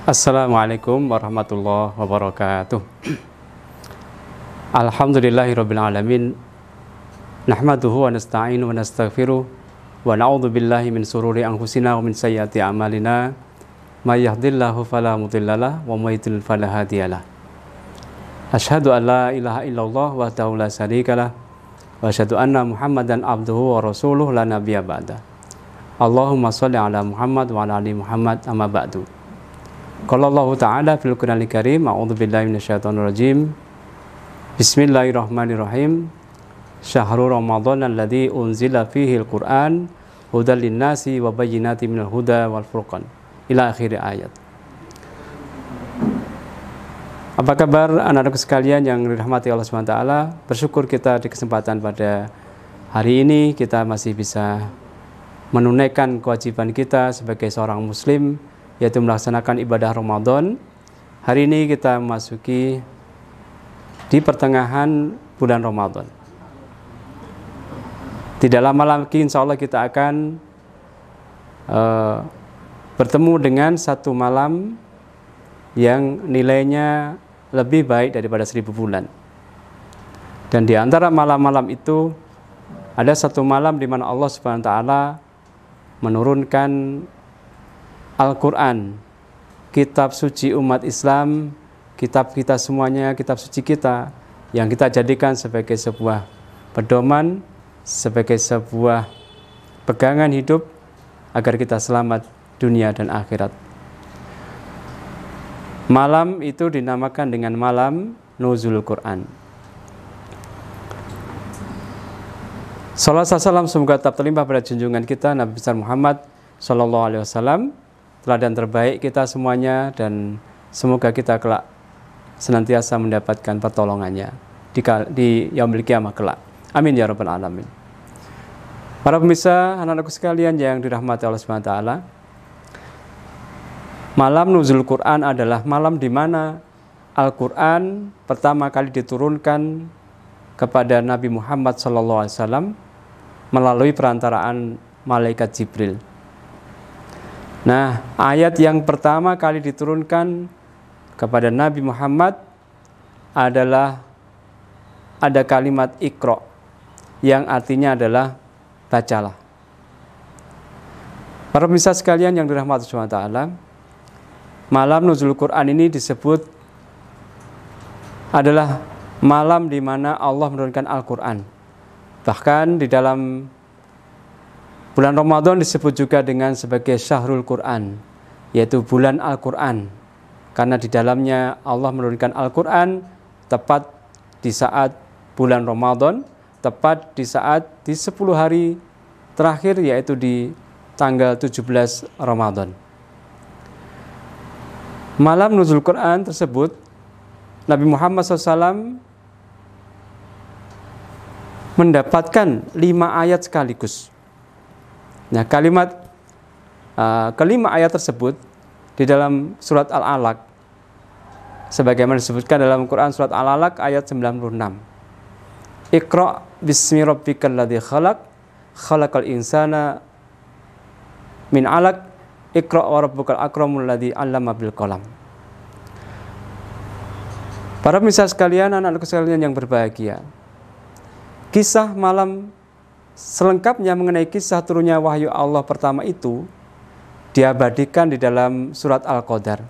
Assalamualaikum warahmatullahi wabarakatuh. Alhamdulillahirabbil alamin. Nahmaduhu wa nasta'inu wa nastaghfiruh wa na'udzu billahi min sururi anfusina wa min sayyiati a'malina. May yahdihillahu fala mudhillalah wa may yudlil fala hadiyalah. Asyhadu an la ilaha illallah wahdahu la syarikalah wa asyhadu anna Muhammadan abduhu wa rasuluhu la nabiyya ba'da. Allahumma shalli ala Muhammad wa ala ali Muhammad amma ba'du. Qala Allah Ta'ala fil Qur'anil Karim, a'udzu billahi minasyaitonir rajim. Bismillahirrahmanirrahim. Syahrul Ramadan alladzi unzila fihi al-Qur'an hudal linnasi wa bayyinatin minal huda wal furqan. Ila akhir ayat. Apa kabar anak-anakku sekalian yang dirahmati Allah SWT? Bersyukur kita di kesempatan pada hari ini kita masih bisa menunaikan kewajiban kita sebagai seorang muslim, yaitu melaksanakan ibadah Ramadan. Hari ini kita memasuki di pertengahan bulan Ramadan. Tidak lama lagi insya Allah kita akan bertemu dengan satu malam yang nilainya lebih baik daripada 1000 bulan. Dan di antara malam-malam itu ada satu malam di mana Allah Subhanahu wa taala menurunkan Al-Quran, kitab suci umat Islam, kitab kita semuanya, kitab suci kita, yang kita jadikan sebagai sebuah pedoman, sebagai sebuah pegangan hidup agar kita selamat dunia dan akhirat. Malam itu dinamakan dengan malam Nuzul Quran. Salawat salam semoga tetap terlimpah pada junjungan kita Nabi besar Muhammad Sallallahu Alaihi Wasallam, teladan terbaik kita semuanya, dan semoga kita kelak senantiasa mendapatkan pertolongannya di yaumil qiyamah kelak. Amin ya rabbal alamin. Para pemirsa, anak-anakku sekalian yang dirahmati Allah SWT, malam Nuzul Quran adalah malam di mana Al-Quran pertama kali diturunkan kepada Nabi Muhammad SAW melalui perantaraan malaikat Jibril. Nah, ayat yang pertama kali diturunkan kepada Nabi Muhammad adalah ada kalimat Iqra, yang artinya adalah bacalah. Para pemirsa sekalian yang dirahmati Allah SWT, malam Nuzul Quran ini disebut adalah malam di mana Allah menurunkan Al-Quran. Bahkan di dalam bulan Ramadan disebut juga dengan sebagai Syahrul Quran, yaitu bulan Al-Quran, karena di dalamnya Allah menurunkan Al-Quran tepat di saat bulan Ramadan, tepat di saat di 10 hari terakhir, yaitu di tanggal 17 Ramadan. Malam Nuzul Quran tersebut Nabi Muhammad SAW mendapatkan 5 ayat sekaligus. Nah, kalimat kelima ayat tersebut di dalam surat Al-Alaq, sebagaimana disebutkan dalam Quran surat Al-Alaq ayat 96. Iqra bismi rabbikal ladzi khalaq, khalaqal insana min 'alaq, Iqra wa rabbukal akramul ladzi 'allama bil qalam. Para pemirsa sekalian, anak-anak sekalian yang berbahagia, kisah malam selengkapnya mengenai kisah turunnya wahyu Allah pertama itu diabadikan di dalam surat Al-Qadar.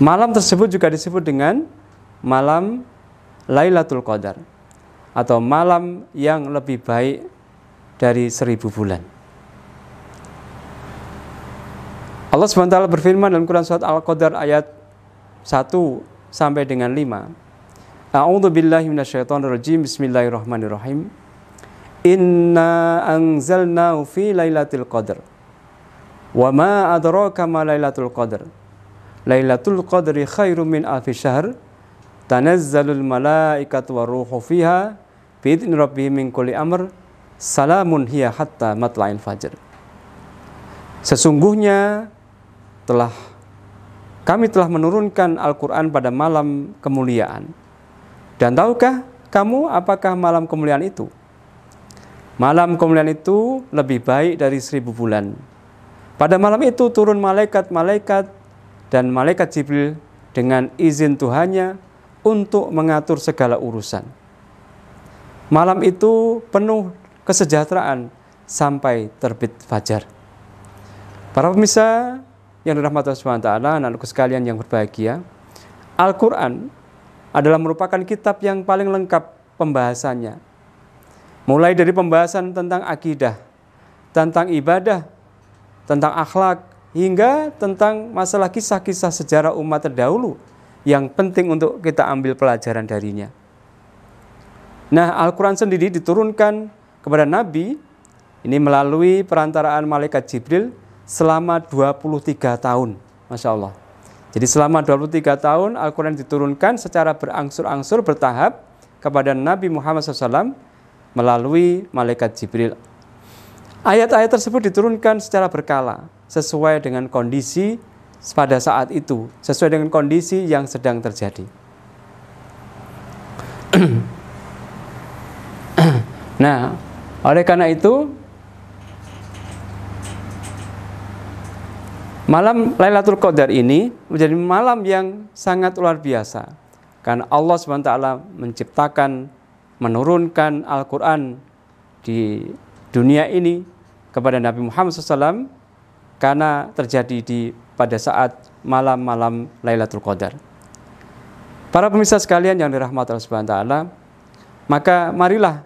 Malam tersebut juga disebut dengan malam Lailatul Qadar, atau malam yang lebih baik dari 1000 bulan. Allah SWT berfirman dalam Quran surat Al-Qadar ayat 1 sampai dengan 5. A'udzu billahi minasyaitonir rajim. Bismillahirrahmanirrahim. Inna anzalnahu fi lailatul qadar. Wa ma adraka ma lailatul qadar. Lailatul qadri khairum min alfi syahr. Tanazzalul malaikatu waruhu fiha bi idzni rabbihim min kulli amr. Salamun hiya hatta matla'il fajr. Sesungguhnya kami telah menurunkan Al-Quran pada malam kemuliaan. Dan tahukah kamu apakah malam kemuliaan itu? Malam kemuliaan itu lebih baik dari 1000 bulan. Pada malam itu turun malaikat-malaikat dan malaikat Jibril dengan izin Tuhannya untuk mengatur segala urusan. Malam itu penuh kesejahteraan sampai terbit fajar. Para pemirsa yang dirahmati Allah SWT, anak-anakku sekalian yang berbahagia, Al-Quran adalah merupakan kitab yang paling lengkap pembahasannya. Mulai dari pembahasan tentang akidah, tentang ibadah, tentang akhlak, hingga tentang masalah kisah-kisah sejarah umat terdahulu yang penting untuk kita ambil pelajaran darinya. Nah, Al-Quran sendiri diturunkan kepada Nabi ini melalui perantaraan malaikat Jibril selama 23 tahun. Masya Allah. Jadi selama 23 tahun Al-Quran diturunkan secara berangsur-angsur bertahap kepada Nabi Muhammad SAW melalui malaikat Jibril. Ayat-ayat tersebut diturunkan secara berkala sesuai dengan kondisi pada saat itu, sesuai dengan kondisi yang sedang terjadi. Nah, oleh karena itu malam Lailatul Qadar ini menjadi malam yang sangat luar biasa karena Allah SWT menciptakan, menurunkan Al-Quran di dunia ini kepada Nabi Muhammad SAW karena terjadi pada saat malam-malam Lailatul Qadar. Para pemirsa sekalian yang dirahmati Allah SWT, maka marilah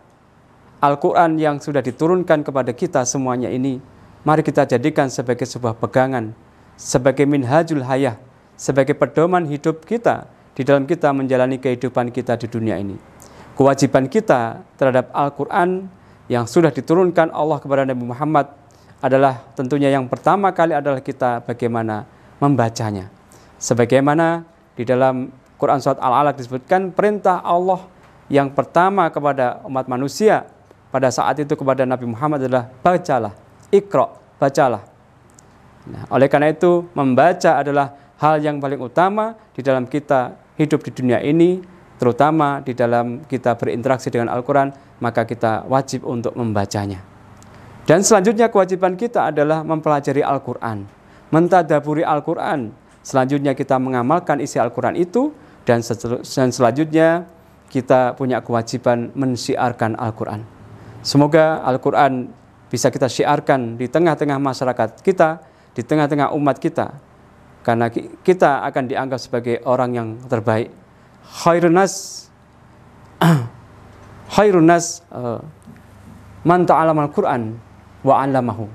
Al-Quran yang sudah diturunkan kepada kita semuanya ini, mari kita jadikan sebagai sebuah pegangan, sebagai minhajul hayah, sebagai pedoman hidup kita di dalam kita menjalani kehidupan kita di dunia ini. Kewajiban kita terhadap Al-Quran yang sudah diturunkan Allah kepada Nabi Muhammad adalah tentunya yang pertama kali adalah kita bagaimana membacanya. Sebagaimana di dalam Quran Surat Al-Alaq disebutkan perintah Allah yang pertama kepada umat manusia pada saat itu kepada Nabi Muhammad adalah bacalah, Iqra, bacalah. Nah, oleh karena itu membaca adalah hal yang paling utama di dalam kita hidup di dunia ini, terutama di dalam kita berinteraksi dengan Al-Quran, maka kita wajib untuk membacanya. Dan selanjutnya kewajiban kita adalah mempelajari Al-Quran, mentadaburi Al-Quran. Selanjutnya kita mengamalkan isi Al-Quran itu, dan selanjutnya kita punya kewajiban mensyiarkan Al-Quran. Semoga Al-Quran bisa kita syiarkan di tengah-tengah masyarakat kita, di tengah-tengah umat kita, karena kita akan dianggap sebagai orang yang terbaik. Khairun nas man ta'allama al-Quran wa 'allamahu.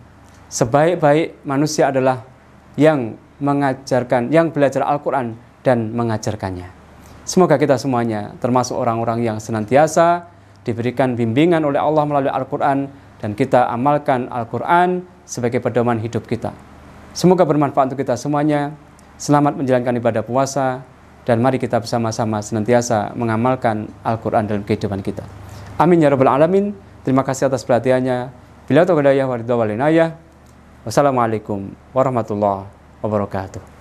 Sebaik-baik manusia adalah yang mengajarkan, yang belajar Al-Quran dan mengajarkannya. Semoga kita semuanya termasuk orang-orang yang senantiasa diberikan bimbingan oleh Allah melalui Al-Quran dan kita amalkan Al-Quran sebagai pedoman hidup kita. Semoga bermanfaat untuk kita semuanya. Selamat menjalankan ibadah puasa dan mari kita bersama-sama senantiasa mengamalkan Al-Quran dalam kehidupan kita. Amin ya rabbal alamin. Terima kasih atas perhatiannya. Bila taufiq wal hidayah. Wassalamualaikum warahmatullahi wabarakatuh.